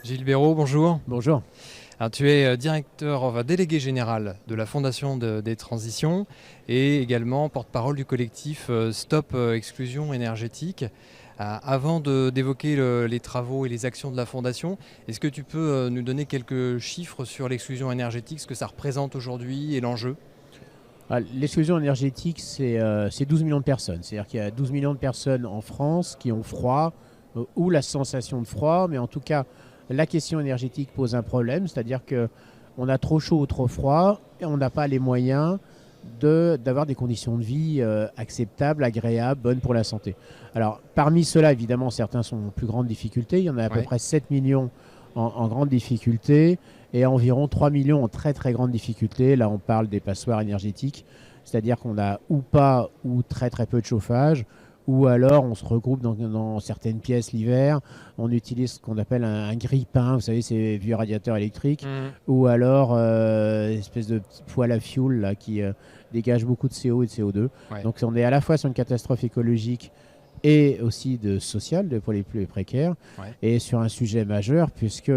Gilles Béraud, bonjour. Bonjour. Alors, tu es délégué général de la Fondation des Transitions et également porte-parole du collectif Stop Exclusion Énergétique. Avant d'évoquer les travaux et les actions de la Fondation, est-ce que tu peux nous donner quelques chiffres sur l'exclusion énergétique, ce que ça représente aujourd'hui et l'enjeu ? L'exclusion énergétique, c'est 12 millions de personnes. C'est-à-dire qu'il y a 12 millions de personnes en France qui ont froid ou la sensation de froid, mais en tout cas, la question énergétique pose un problème, c'est-à-dire qu'on a trop chaud ou trop froid et on n'a pas les moyens d'avoir des conditions de vie acceptables, agréables, bonnes pour la santé. Alors, parmi ceux-là, évidemment, certains sont en plus grande difficulté. Il y en a à peu près 7 millions en grande difficulté et environ 3 millions en très très grande difficulté. Là, on parle des passoires énergétiques, c'est-à-dire qu'on a ou pas ou très très peu de chauffage, ou alors on se regroupe dans certaines pièces l'hiver, on utilise ce qu'on appelle un grille-pain, vous savez, ces vieux radiateurs électriques, ou alors une espèce de petit poêle à fioul là, qui dégage beaucoup de CO et de CO2. Ouais. Donc on est à la fois sur une catastrophe écologique et aussi sociale pour les plus précaires, et sur un sujet majeur, puisque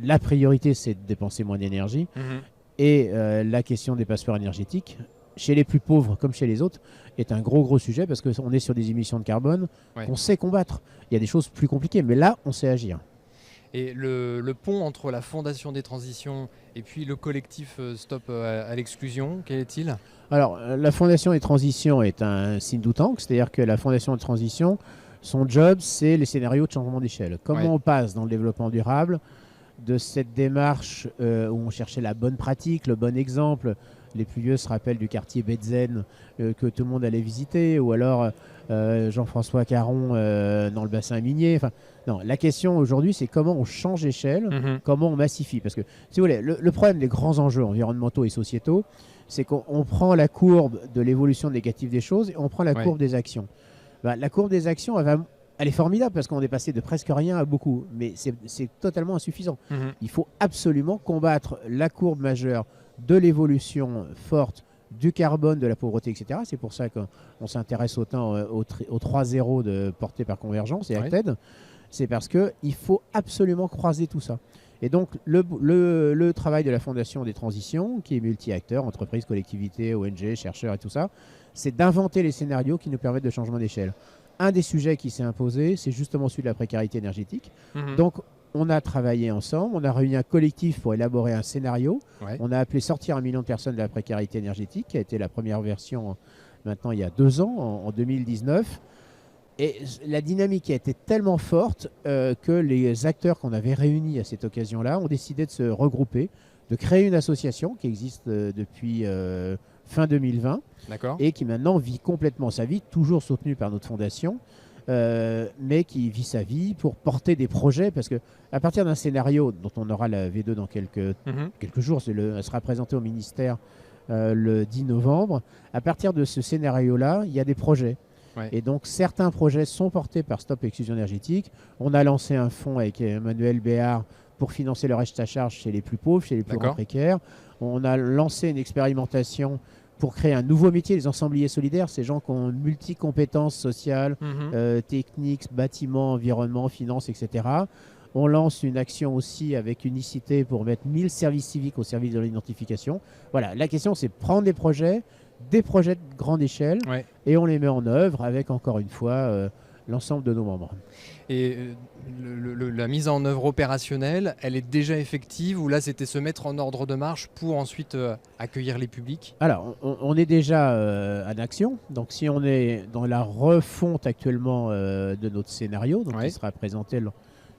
la priorité, c'est de dépenser moins d'énergie, et la question des passoires énergétiques, chez les plus pauvres comme chez les autres, est un gros sujet, parce qu'on est sur des émissions de carbone qu'on sait combattre. Il y a des choses plus compliquées, mais là, on sait agir. Et le pont entre la Fondation des Transitions et puis le collectif Stop à l'exclusion, quel est-il ? Alors, la Fondation des Transitions est un think tank, c'est-à-dire que la Fondation des Transitions, son job, c'est les scénarios de changement d'échelle. Comment on passe dans le développement durable de cette démarche où on cherchait la bonne pratique, le bon exemple. Les plus vieux se rappellent du quartier Betzen que tout le monde allait visiter, ou alors Jean-François Caron dans le bassin minier. Enfin, non, la question aujourd'hui, c'est comment on change d'échelle, comment on massifie. Parce que, si vous voulez, le problème des grands enjeux environnementaux et sociétaux, c'est qu'on prend la courbe de l'évolution négative des choses et on prend la courbe des actions. La courbe des actions, elle est formidable parce qu'on est passé de presque rien à beaucoup, mais c'est totalement insuffisant. Il faut absolument combattre la courbe majeure de l'évolution forte du carbone, de la pauvreté, etc. C'est pour ça qu'on s'intéresse autant aux 3.0 portés par Convergence et Acted. C'est parce qu'il faut absolument croiser tout ça. Et donc, le travail de la Fondation des Transitions, qui est multi-acteurs, entreprises, collectivités, ONG, chercheurs et tout ça, c'est d'inventer les scénarios qui nous permettent de changement d'échelle. Un des sujets qui s'est imposé, c'est justement celui de la précarité énergétique. Donc, on a travaillé ensemble, on a réuni un collectif pour élaborer un scénario. On a appelé Sortir 1 million de personnes de la précarité énergétique, qui a été la première version maintenant il y a 2 ans, en 2019. Et la dynamique a été tellement forte que les acteurs qu'on avait réunis à cette occasion-là ont décidé de se regrouper, de créer une association qui existe depuis fin 2020 et qui maintenant vit complètement sa vie, toujours soutenue par notre fondation, mais qui vit sa vie pour porter des projets, parce qu'à partir d'un scénario dont on aura la V2 dans quelques jours, elle sera présentée au ministère le 10 novembre, à partir de ce scénario-là, il y a des projets. Et donc certains projets sont portés par Stop Exclusion Énergétique. On a lancé un fonds avec Emmanuel Béard pour financer le reste à charge chez les plus pauvres, chez les plus précaires. On a lancé une expérimentation pour créer un nouveau métier, les ensembliers solidaires, ces gens qui ont multi-compétences sociales, techniques, bâtiments, environnement, finances, etc. On lance une action aussi avec Unicité pour mettre 1000 services civiques au service de l'identification. Voilà, la question, c'est prendre des projets de grande échelle et on les met en œuvre avec, encore une fois, l'ensemble de nos membres. Et la mise en œuvre opérationnelle, elle est déjà effective, ou là c'était se mettre en ordre de marche pour ensuite accueillir les publics ? Alors, on est déjà en action. Donc, si on est dans la refonte actuellement de notre scénario, donc qui sera présenté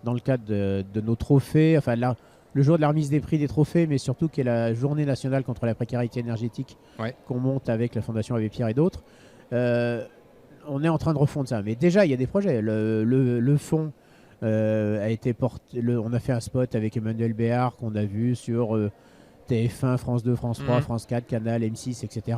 dans le cadre de nos trophées, enfin le jour de la remise des prix des trophées, mais surtout qui est la journée nationale contre la précarité énergétique qu'on monte avec la Fondation Abbé Pierre et d'autres. On est en train de refondre ça. Mais déjà, il y a des projets. Le fonds a été porté. On a fait un spot avec Emmanuel Béard qu'on a vu sur TF1, France 2, France 3, France 4, Canal, M6, etc.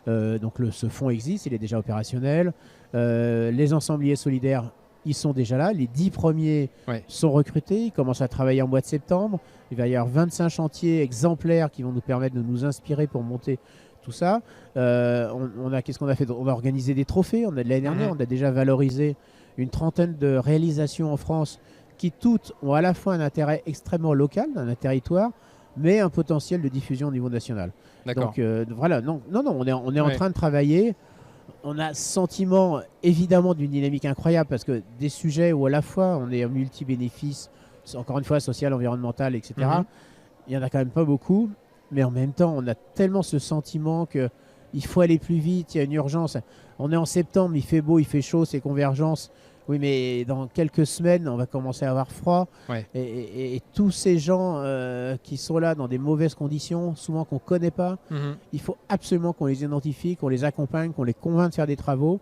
Donc ce fonds existe, il est déjà opérationnel. Les ensembliers solidaires, ils sont déjà là. Les 10 premiers sont recrutés. Ils commencent à travailler en mois de septembre. Il va y avoir 25 chantiers exemplaires qui vont nous permettre de nous inspirer pour monter tout ça. Qu'est-ce qu'on a fait ? On a organisé des trophées. L'année dernière, on a déjà valorisé une trentaine de réalisations en France qui toutes ont à la fois un intérêt extrêmement local dans un territoire, mais un potentiel de diffusion au niveau national. D'accord. Donc voilà, non, on est en train de travailler. On a ce sentiment évidemment d'une dynamique incroyable parce que des sujets où à la fois on est en multi-bénéfices, encore une fois social, environnemental, etc. Il n'y en a quand même pas beaucoup, mais en même temps on a tellement ce sentiment que il faut aller plus vite, il y a une urgence. On est en septembre, il fait beau, il fait chaud, c'est convergence. Oui, mais dans quelques semaines, on va commencer à avoir froid. Ouais. Et tous ces gens qui sont là dans des mauvaises conditions, souvent qu'on ne connaît pas, il faut absolument qu'on les identifie, qu'on les accompagne, qu'on les convainc de faire des travaux.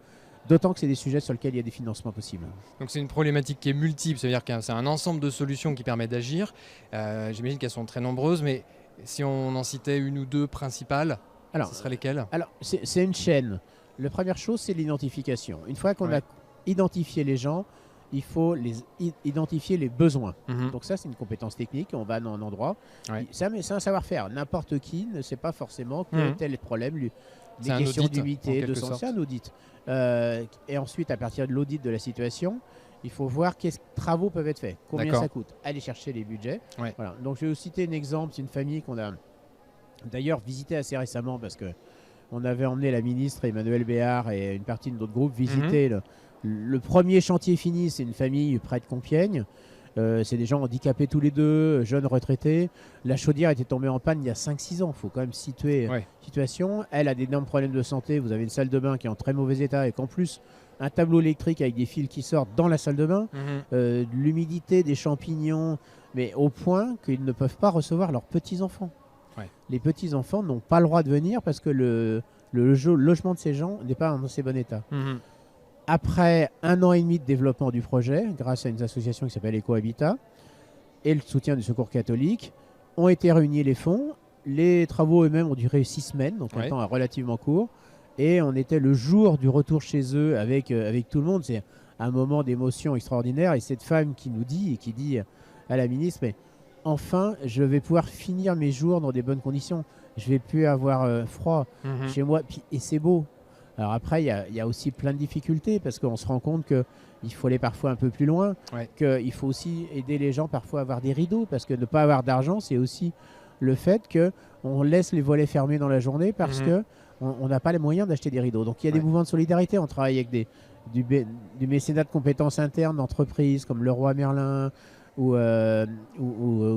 D'autant que c'est des sujets sur lesquels il y a des financements possibles. Donc c'est une problématique qui est multiple, c'est-à-dire que c'est un ensemble de solutions qui permet d'agir. J'imagine qu'elles sont très nombreuses, mais si on en citait une ou deux principales, ce seraient lesquelles? Alors, c'est une chaîne. La première chose, c'est l'identification. Une fois qu'on a identifié les gens, il faut identifier les besoins. Donc ça, c'est une compétence technique. On va dans un endroit. C'est un savoir-faire. N'importe qui ne sait pas forcément que tel problème, les questions d'humidité, de sang, c'est un audit. Et ensuite, à partir de l'audit de la situation, il faut voir quels travaux peuvent être faits, combien ça coûte, aller chercher les budgets. Voilà. Donc je vais vous citer un exemple, c'est une famille qu'on a d'ailleurs visité assez récemment parce qu'on avait emmené la ministre Emmanuelle Béard et une partie de notre groupe visiter le premier chantier fini, c'est une famille près de Compiègne. C'est des gens handicapés tous les deux, jeunes retraités. La chaudière était tombée en panne il y a 5-6 ans. Il faut quand même situer la situation. Elle a d'énormes problèmes de santé. Vous avez une salle de bain qui est en très mauvais état et qu'en plus, un tableau électrique avec des fils qui sortent dans la salle de bain. De l'humidité, des champignons, mais au point qu'ils ne peuvent pas recevoir leurs petits-enfants. Les petits-enfants n'ont pas le droit de venir parce que le logement de ces gens n'est pas en assez bon état. Après 1 an et demi de développement du projet, grâce à une association qui s'appelle EcoHabitat et le soutien du Secours catholique, ont été réunis les fonds. Les travaux eux-mêmes ont duré 6 semaines, donc un temps relativement court. Et on était le jour du retour chez eux avec tout le monde. C'est un moment d'émotion extraordinaire. Et cette femme qui nous dit, et qui dit à la ministre, mais enfin, je vais pouvoir finir mes jours dans des bonnes conditions. Je ne vais plus avoir froid chez moi. Et c'est beau. Alors après, il y a aussi plein de difficultés parce qu'on se rend compte qu'il faut aller parfois un peu plus loin, qu'il faut aussi aider les gens parfois à avoir des rideaux parce que ne pas avoir d'argent, c'est aussi le fait qu'on laisse les volets fermés dans la journée parce qu'on n'a pas les moyens d'acheter des rideaux. Donc il y a des mouvements de solidarité. On travaille avec du mécénat de compétences internes d'entreprises comme Leroy Merlin ou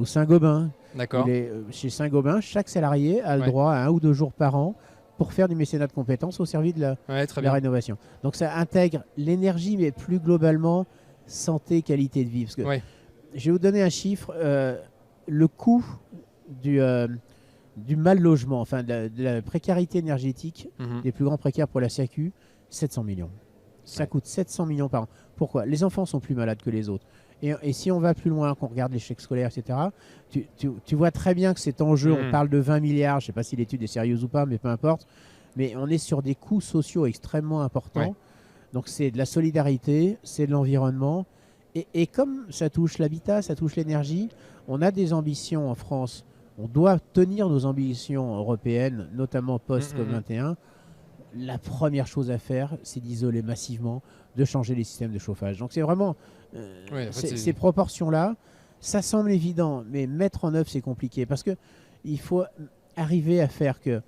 Saint-Gobain. D'accord. Chez Saint-Gobain, chaque salarié a le droit à 1 ou 2 jours par an pour faire du mécénat de compétences au service de la rénovation. Donc ça intègre l'énergie, mais plus globalement, santé, qualité de vie. Parce que je vais vous donner un chiffre. Le coût du mal logement, enfin de la précarité énergétique des plus grands précaires pour la Sécu, 700 millions. Ça coûte 700 millions par an. Pourquoi? Les enfants sont plus malades que les autres. Et si on va plus loin, qu'on regarde l'échec scolaire, etc., tu vois très bien que cet enjeu, on parle de 20 milliards, je ne sais pas si l'étude est sérieuse ou pas, mais peu importe, mais on est sur des coûts sociaux extrêmement importants. Donc c'est de la solidarité, c'est de l'environnement. Et comme ça touche l'habitat, ça touche l'énergie, on a des ambitions en France. On doit tenir nos ambitions européennes, notamment post-COP21. La première chose à faire, c'est d'isoler massivement, de changer les systèmes de chauffage. Donc c'est vraiment ces proportions-là, ça semble évident, mais mettre en œuvre, c'est compliqué parce qu'il faut arriver à faire que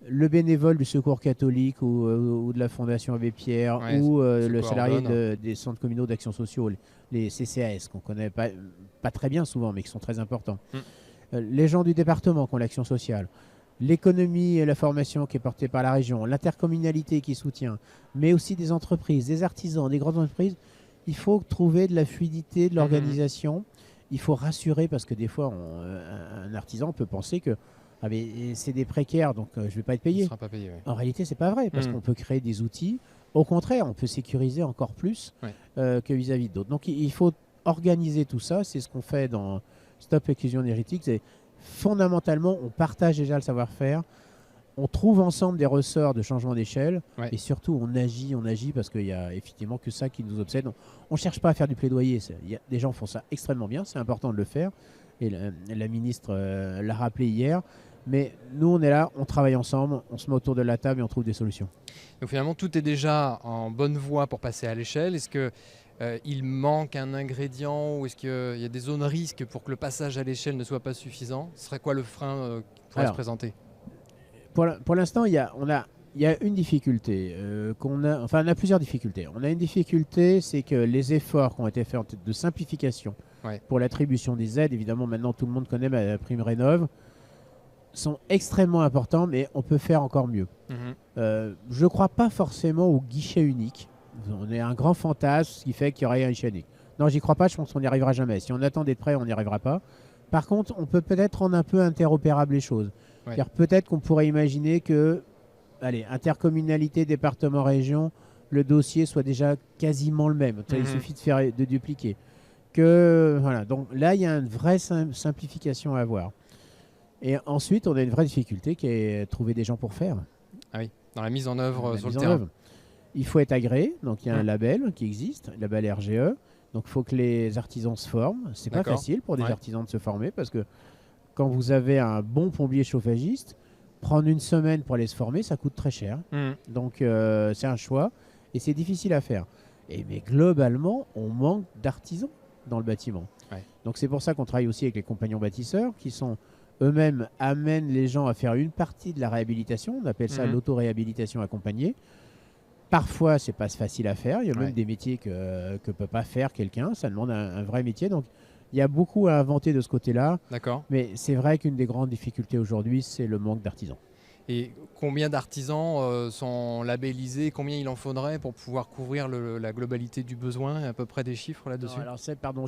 le bénévole du Secours catholique ou de la Fondation Abbé Pierre ou le salarié des centres communaux d'action sociaux, les CCAS, qu'on ne connaît pas très bien souvent, mais qui sont très importants. Les gens du département qui ont l'action sociale, l'économie et la formation qui est portée par la région, l'intercommunalité qui soutient, mais aussi des entreprises, des artisans, des grandes entreprises. Il faut trouver de la fluidité de l'organisation. Il faut rassurer parce que des fois, un artisan peut penser que c'est des précaires, donc je ne vais pas être payé. Pas payé En réalité, ce n'est pas vrai parce qu'on peut créer des outils. Au contraire, on peut sécuriser encore plus que vis-à-vis d'autres. Donc il faut organiser tout ça. C'est ce qu'on fait dans Stop Exclusion énergétique. C'est fondamentalement, on partage déjà le savoir-faire, on trouve ensemble des ressorts de changement d'échelle et surtout on agit parce qu'il n'y a effectivement que ça qui nous obsède. On ne cherche pas à faire du plaidoyer, des gens font ça extrêmement bien, c'est important de le faire et la ministre l'a rappelé hier, mais nous on est là, on travaille ensemble, on se met autour de la table et on trouve des solutions. Donc finalement tout est déjà en bonne voie pour passer à l'échelle. Est-ce que il manque un ingrédient ou est-ce qu'il y a des zones risques pour que le passage à l'échelle ne soit pas suffisant? Ce serait quoi le frein qui pourrait se présenter? Pour l'instant, il y a une difficulté enfin on a plusieurs difficultés. On a une difficulté, c'est que les efforts qui ont été faits de simplification pour l'attribution des aides, évidemment maintenant tout le monde connaît la prime Rénov', sont extrêmement importants, mais on peut faire encore mieux. Je ne crois pas forcément au guichet unique. On est un grand fantasme, ce qui fait qu'il y aurait un guichet unique. Non, j'y crois pas, je pense qu'on n'y arrivera jamais. Si on attend d'être prêt, on n'y arrivera pas. Par contre, on peut peut-être rendre un peu interopérable les choses. C'est-à-dire peut-être qu'on pourrait imaginer que, intercommunalité, département, région, le dossier soit déjà quasiment le même. Il suffit de dupliquer. Donc là, il y a une vraie simplification à avoir. Et ensuite, on a une vraie difficulté qui est trouver des gens pour faire. Ah oui, dans la mise en œuvre sur le terrain. Il faut être agréé, donc il y a un label qui existe, le label RGE. Donc il faut que les artisans se forment. C'est pas facile pour des artisans de se former parce que quand vous avez un bon plombier chauffagiste, prendre une semaine pour aller se former, ça coûte très cher. Donc c'est un choix et c'est difficile à faire. Mais globalement, on manque d'artisans dans le bâtiment. Donc c'est pour ça qu'on travaille aussi avec les compagnons bâtisseurs qui sont eux-mêmes amènent les gens à faire une partie de la réhabilitation. On appelle ça l'auto-réhabilitation accompagnée. Parfois, c'est pas facile à faire. Il y a même des métiers que ne peut pas faire quelqu'un. Ça demande un vrai métier. Donc, il y a beaucoup à inventer de ce côté-là. D'accord. Mais c'est vrai qu'une des grandes difficultés aujourd'hui, c'est le manque d'artisans. Et combien d'artisans sont labellisés? Combien il en faudrait pour pouvoir couvrir la globalité du besoin? À peu près des chiffres là-dessus? Alors,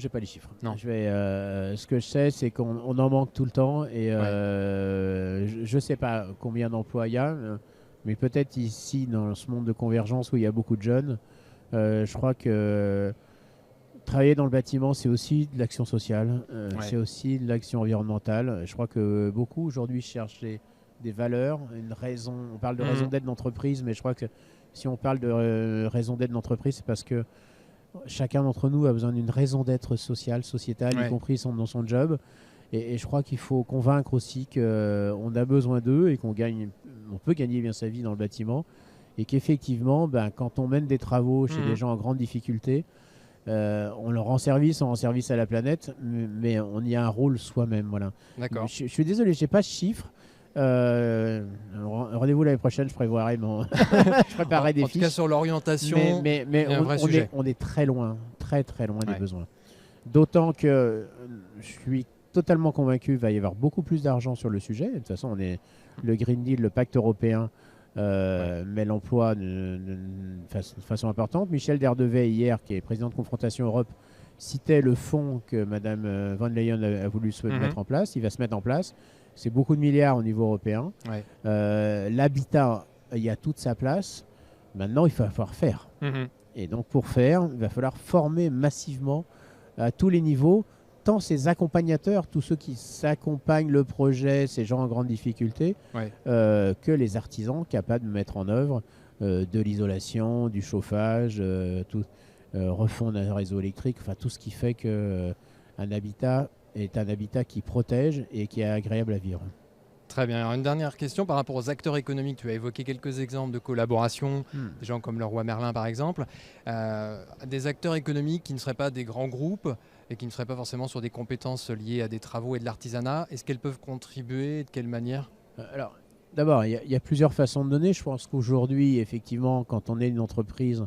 j'ai pas les chiffres. Non. Ce que je sais, c'est qu'on en manque tout le temps. Et je sais pas combien d'emplois il y a. Mais peut-être ici, dans ce monde de convergence où il y a beaucoup de jeunes, je crois que travailler dans le bâtiment, c'est aussi de l'action sociale, c'est aussi de l'action environnementale. Je crois que beaucoup aujourd'hui cherchent des valeurs, une raison. On parle de raison d'être d'entreprise, mais je crois que si on parle de raison d'être d'entreprise, c'est parce que chacun d'entre nous a besoin d'une raison d'être sociale, sociétale, y compris dans son job. Et je crois qu'il faut convaincre aussi qu'on a besoin d'eux et qu'on peut gagner bien sa vie dans le bâtiment. Et qu'effectivement, quand on mène des travaux chez des gens en grande difficulté, on leur rend service à la planète, mais on y a un rôle soi-même. Voilà. D'accord. Je suis désolé, je n'ai pas de chiffres. Rendez-vous l'année prochaine, je préparerai je préparerai des fiches. En tout cas, sur l'orientation, mais on est très loin, très très loin des besoins. D'autant que je suis totalement convaincu qu'il va y avoir beaucoup plus d'argent sur le sujet. De toute façon, le Green Deal, le pacte européen met l'emploi de façon importante. Michel Derdevey, hier, qui est président de Confrontation Europe, citait le fonds que Mme von Leyen a voulu mettre en place. Il va se mettre en place. C'est beaucoup de milliards au niveau européen. L'habitat, il y a toute sa place. Maintenant, il va falloir faire. Et donc, pour faire, il va falloir former massivement à tous les niveaux, tant ces accompagnateurs, tous ceux qui s'accompagnent le projet, ces gens en grande difficulté, que les artisans capables de mettre en œuvre de l'isolation, du chauffage, refondre un réseau électrique, enfin tout ce qui fait qu'un habitat est un habitat qui protège et qui est agréable à vivre. Très bien. Alors une dernière question par rapport aux acteurs économiques. Tu as évoqué quelques exemples de collaboration, des gens comme Leroy Merlin par exemple. Des acteurs économiques qui ne seraient pas des grands groupes et qui ne seraient pas forcément sur des compétences liées à des travaux et de l'artisanat. Est-ce qu'elles peuvent contribuer et de quelle manière? Alors, d'abord, il y a plusieurs façons de donner. Je pense qu'aujourd'hui, effectivement, quand on est une entreprise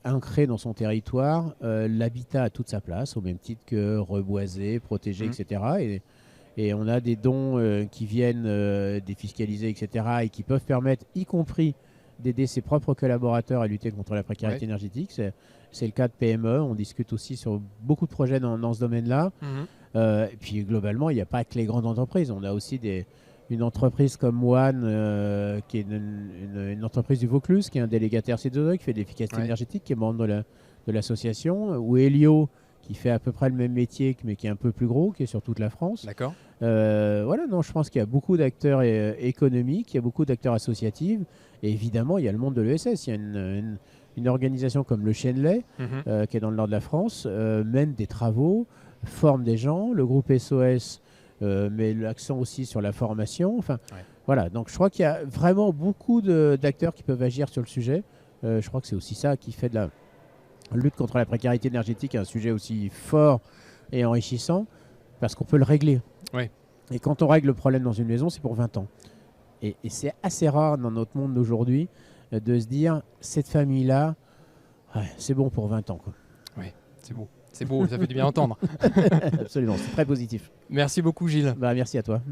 ancrée dans son territoire, l'habitat a toute sa place, au même titre que reboiser, protéger, etc. Et on a des dons qui viennent défiscaliser, etc. et qui peuvent permettre, y compris, d'aider ses propres collaborateurs à lutter contre la précarité énergétique. C'est le cas de PME. On discute aussi sur beaucoup de projets dans ce domaine-là. Et puis globalement, il n'y a pas que les grandes entreprises. On a aussi une entreprise comme One, qui est une entreprise du Vaucluse, qui est un délégataire C2E, qui fait de l'efficacité énergétique, qui est membre de l'association, ou Helio, qui fait à peu près le même métier, mais qui est un peu plus gros, qui est sur toute la France. D'accord. Je pense qu'il y a beaucoup d'acteurs économiques, il y a beaucoup d'acteurs associatifs, et évidemment, il y a le monde de l'ESS. Il y a une organisation comme le Chenley, qui est dans le nord de la France, mène des travaux, forme des gens. Le groupe SOS met l'accent aussi sur la formation. Voilà. Donc, je crois qu'il y a vraiment beaucoup d'acteurs qui peuvent agir sur le sujet. Je crois que c'est aussi ça qui fait lutte contre la précarité énergétique est un sujet aussi fort et enrichissant parce qu'on peut le régler. Oui. Et quand on règle le problème dans une maison, c'est pour 20 ans. Et c'est assez rare dans notre monde d'aujourd'hui de se dire, cette famille-là, ouais, c'est bon pour 20 ans, quoi. Oui, c'est beau. C'est beau, ça fait du bien entendre. Absolument, c'est très positif. Merci beaucoup Gilles. Bah, merci à toi.